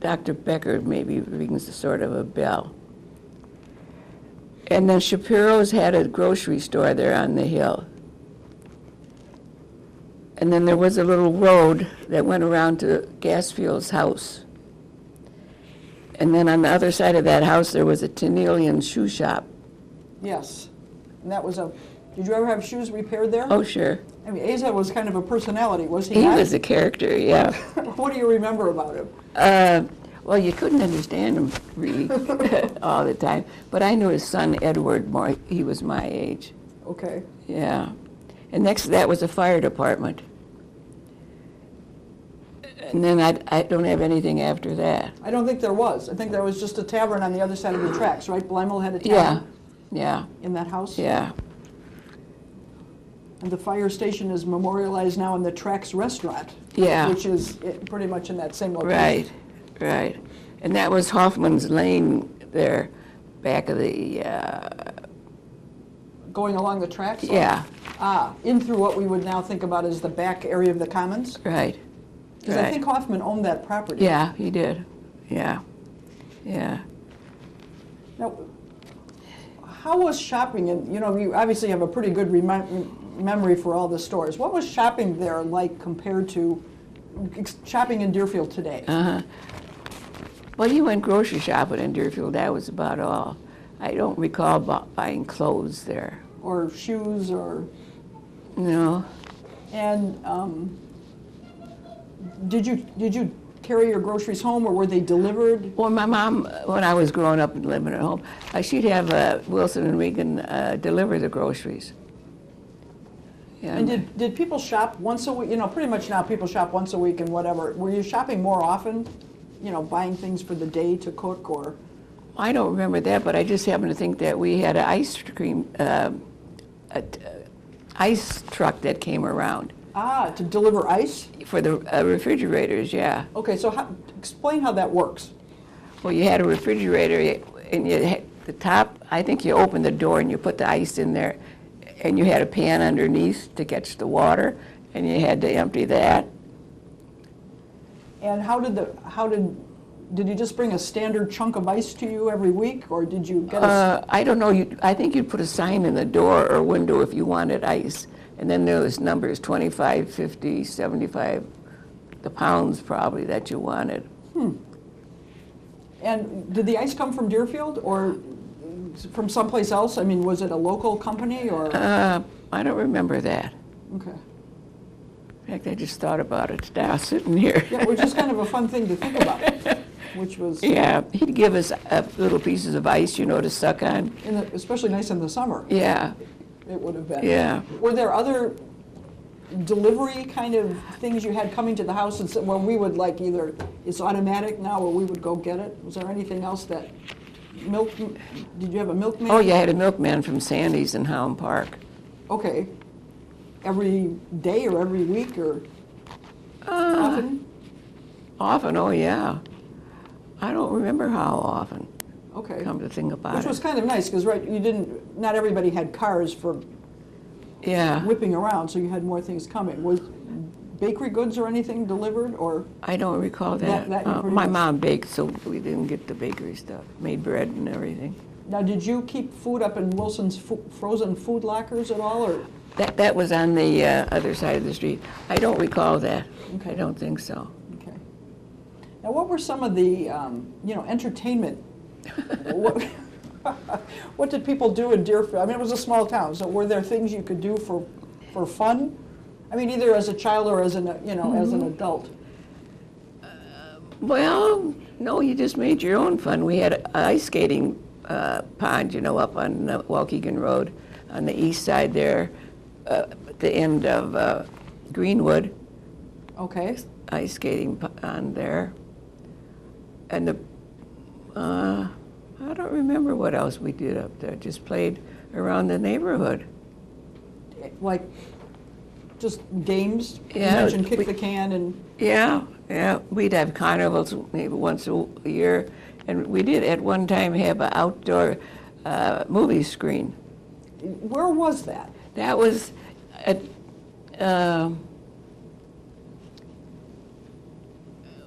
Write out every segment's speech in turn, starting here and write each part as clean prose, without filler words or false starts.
Dr. Becker maybe rings a sort of a bell. And then Shapiro's had a grocery store there on the hill. And then there was a little road that went around to Gasfield's house. And then on the other side of that house, there was a Tennelian shoe shop. Yes. And that was a, did you ever have shoes repaired there? Oh, sure. I mean, Asa was kind of a personality, was he He not? was a character, yeah. What do you remember about him? Well, you couldn't understand him really all the time. But I knew his son, Edward, more. He was my age. Okay. Yeah. And next to that was the fire department. And then I don't have anything after that. I don't think there was. I think there was just a tavern on the other side of the tracks, right? Blymel had a tavern Yeah. in that house? Yeah. And the fire station is memorialized now in the Tracks restaurant. Yeah. Which is pretty much in that same location. Right. And that was Hoffman's Lane there, back of the, Going along the tracks? yeah, In through what we would now think about as the back area of the Commons? right. Because I think Hoffman owned that property. Yeah, he did. Yeah. Now, how was shopping, and you know, you obviously have a pretty good memory for all the stores. What was shopping there like compared to shopping in Deerfield today? Well, you went grocery shopping in Deerfield, that was about all. I don't recall buying clothes there. Or shoes, or... No. And did you carry your groceries home, or were they delivered? Well, my mom, when I was growing up and living at home, she'd have Wilson and Regan deliver the groceries. Yeah. And did people shop once a week? You know, pretty much now people shop once a week and whatever. Were you shopping more often? You know, buying things for the day to cook, or? I don't remember that, but I just happen to think that we had an ice cream, ice truck that came around. To deliver ice? For the refrigerators, yeah. Okay, so explain how that works. Well, you had a refrigerator, and you had the top, I think you opened the door and you put the ice in there, and you had a pan underneath to catch the water, and you had to empty that. And did you just bring a standard chunk of ice to you every week, or did you get I don't know, I think you'd put a sign in the door or window if you wanted ice. And then there was numbers, 25, 50, 75, the pounds probably that you wanted. And did the ice come from Deerfield or from someplace else? I mean, was it a local company, or? I don't remember that. Okay. In fact, I just thought about it now, sitting here. Yeah, which is kind of a fun thing to think about, which was... Yeah, he'd give us little pieces of ice, you know, to suck on. Especially nice in the summer. Yeah. It would have been. Yeah. Were there other delivery kind of things you had coming to the house where we would, like, either it's automatic now or we would go get it? Was there anything else that did you have a milkman? Oh, yeah, I had a milkman from Sandy's in Hound Park. Okay. Every day or every week, or often? Often, oh yeah. I don't remember how often. Okay. Come to think about it. Which was kind of nice, because not everybody had cars for whipping around, so you had more things coming. Was bakery goods or anything delivered, or? I don't recall that. My mom baked, so we didn't get the bakery stuff. Made bread and everything. Now, did you keep food up in Wilson's frozen food lockers at all, or? That was on the other side of the street. I don't recall that. Okay. I don't think so. Okay. Now, what were some of the, entertainment? What did people do in Deerfield? I mean, it was a small town, so were there things you could do for fun? I mean, either as a child or as an adult. Well, no, you just made your own fun. We had an ice skating pond, up on Waukegan Road on the east side there. At the end of Greenwood. Okay. Ice skating pond there. And I don't remember what else we did up there. Just played around the neighborhood. Like just games? Yeah. You mentioned kick the can and... Yeah. We'd have carnivals maybe once a year. And we did at one time have an outdoor movie screen. Where was that? That was at,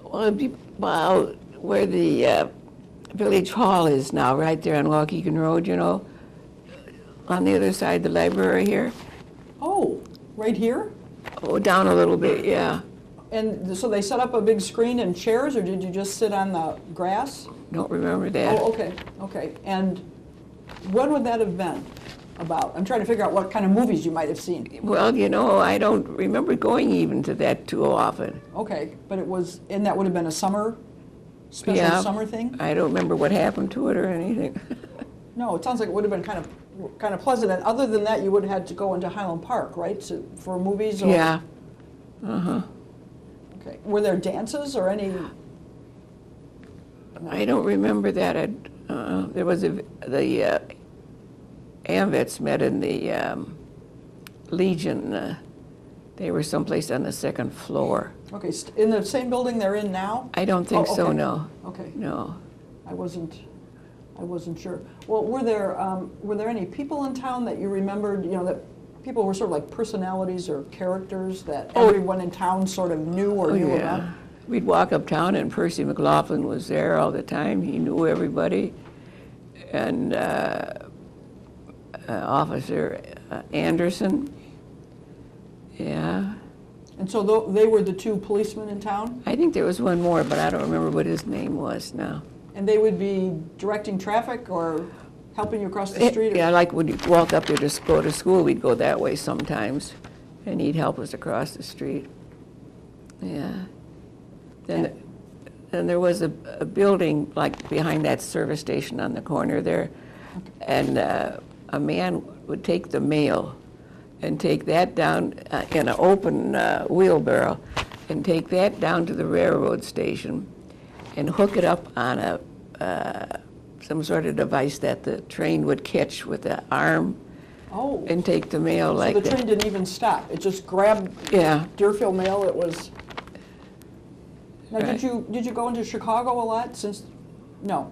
well, where the village hall is now, right there on Waukegan Road, you know, on the other side of the library here. Oh, right here? Oh, down a little bit, yeah. And so they set up a big screen and chairs, or did you just sit on the grass? Don't remember that. Oh, okay, okay. And when would that have been about? I'm trying to figure out what kind of movies you might have seen. Well, you know, I don't remember going even to that too often. Okay, but it was, and that would have been a summer, special Yeah. summer thing? I don't remember what happened to it or anything. No, it sounds like it would have been kind of pleasant. And other than that, you would have had to go into Highland Park, right, for movies? Or, Yeah. Uh-huh. Okay. Were there dances or any? I don't remember that. There was the AMVETs met in the Legion. They were someplace on the second floor. Okay, in the same building they're in now? I don't think Oh, so, okay. no. Okay, No. I wasn't sure. Well, were there any people in town that you remembered, you know, that people were sort of like personalities or characters that everyone in town sort of knew or knew about? We'd walk uptown and Percy McLaughlin was there all the time. He knew everybody. And Officer Anderson, yeah. And so they were the two policemen in town? I think there was one more, but I don't remember what his name was now. And they would be directing traffic or helping you across the street? Or? Yeah, like when you walk up there to go to school, we'd go that way sometimes, and he'd help us across the street. Yeah. Then there was a building like behind that service station on the corner there, and a man would take the mail and take that down in an open wheelbarrow and take that down to the railroad station and hook it up on some sort of device that the train would catch with the arm Oh. and take the mail like So that. the train didn't even stop. It just grabbed Yeah. Deerfield mail. It was. Now, Right. did you go into Chicago a lot since? No.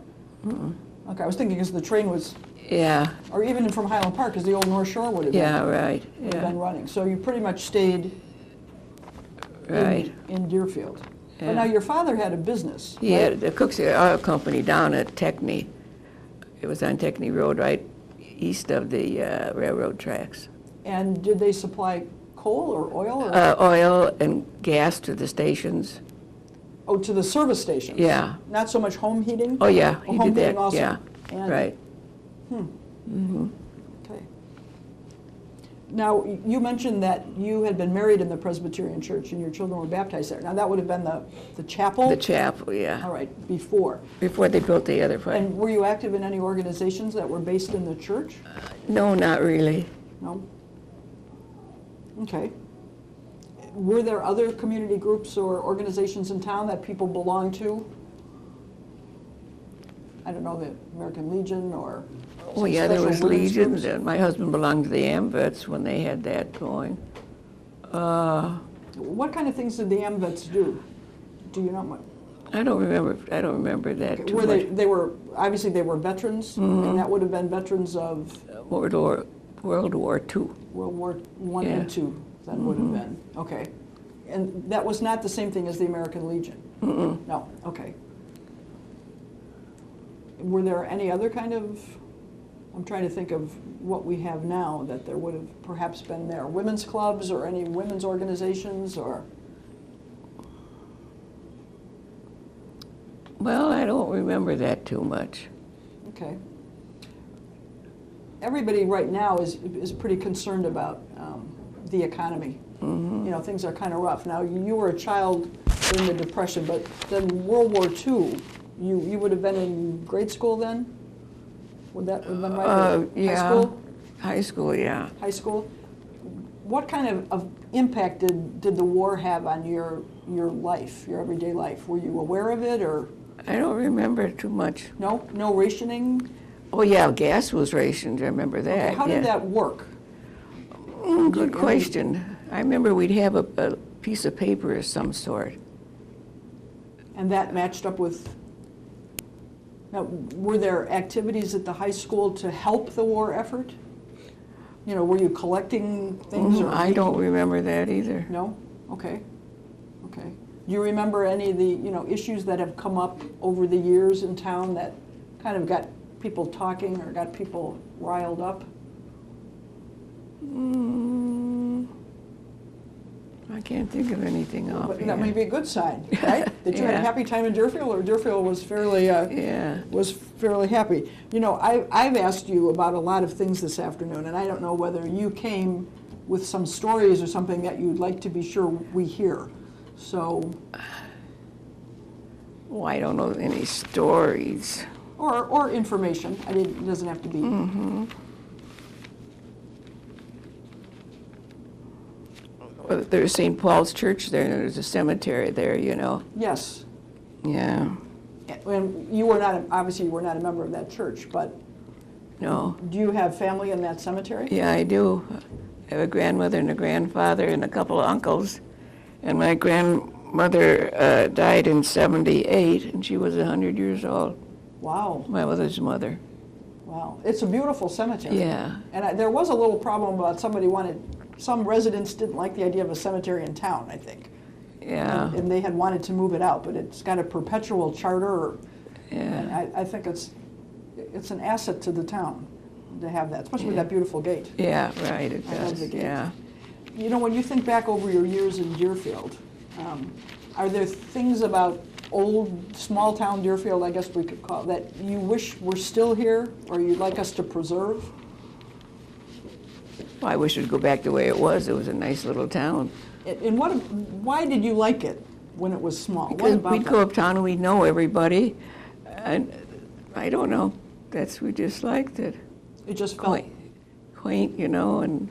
Okay, I was thinking because the train was, Yeah, or even from Highland Park, because the old North Shore would have yeah, right, been yeah, running. So you pretty much stayed right. in Deerfield. Yeah. But now your father had a business. He right? had the Cook's Oil Company down at Techney. It was on Techney Road, right east of the railroad tracks. And did they supply coal or oil? Or, Oil and gas to the stations. oh, to the service stations? Yeah. Not so much home heating? Oh, yeah, Oh, he home did heating that, also? yeah, And- right. Okay. Now, you mentioned that you had been married in the Presbyterian Church and your children were baptized there. Now, that would have been the chapel? The chapel, yeah, All right, before. before they built the other part. And were you active in any organizations that were based in the church? No, not really. No? Okay. Were there other community groups or organizations in town that people belonged to? I don't know, the American Legion or Oh, yeah, there special was women's Legion, groups? and my husband belonged to the AMVETs when they had that going. What kind of things did the AMVETs do? Do you know what? I don't remember that too Were much. they were, obviously they were veterans, and that would have been veterans of World War II. World War I Yeah. and II, that would have been, okay. And that was not the same thing as the American Legion? No, okay. Were there any other kind of, I'm trying to think of what we have now that there would have perhaps been there, women's clubs or any women's organizations or? Well, I don't remember that too much. Okay. Everybody right now is pretty concerned about the economy. You know, things are kind of rough. Now, you were a child during the Depression, but then World War II, you would have been in grade school then? Would that have been right? Yeah. High school? High school, yeah. High school? What kind of impact did the war have on your life, your everyday life? Were you aware of it or I don't remember too much. no? No rationing? Oh, yeah, gas was rationed, I remember that. Okay, how yeah. did that work? Good question. I remember we'd have a piece of paper of some sort. And that matched up with, now, were there activities at the high school to help the war effort? You know, were you collecting things or? I don't remember that either. No? Okay, okay. Do you remember any of the, issues that have come up over the years in town that kind of got people talking or got people riled up? I can't think of anything But offhand. that may be a good sign, right? That you had a Yeah. happy time in Deerfield, or Deerfield was fairly, Yeah. was fairly happy. I've asked you about a lot of things this afternoon, and I don't know whether you came with some stories or something that you'd like to be sure we hear. So, Oh, I don't know any stories. or information. It doesn't have to be. Well, there's St. Paul's Church there, and there's a cemetery there, Yes. Yeah, And you were not, obviously you were not a member of that church, but no. do you have family in that cemetery? Yeah, I do. I have a grandmother and a grandfather and a couple of uncles. And my grandmother died in 78, and she was 100 years old, Wow, my mother's mother. wow. It's a beautiful cemetery. Yeah, And there was a little problem about some residents didn't like the idea of a cemetery in town, I think. yeah, And they had wanted to move it out, but it's got a perpetual charter. And yeah, I think it's an asset to the town to have that, especially with that beautiful gate. yeah, right, it I love does, the gate. yeah. When you think back over your years in Deerfield, are there things about old, small-town Deerfield, I guess we could call it, that you wish were still here, or you'd like us to preserve? Well, I wish it'd go back the way it was. It was a nice little town. And why did you like it when it was small? What Because about we'd that? go uptown and we'd know everybody. And I don't know, we just liked it. It just felt Quaint, and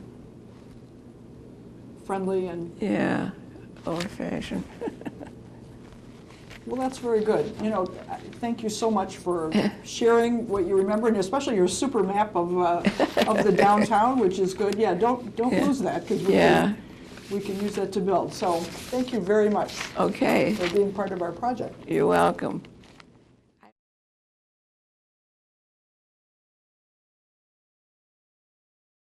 friendly and, yeah, old-fashioned. well, that's very good. Thank you so much for sharing what you remember, and especially your super map of the downtown, which is good. Yeah, don't Yeah. lose that, because Yeah. we can use that to build. So thank you very much Okay, for being part of our project. you're welcome.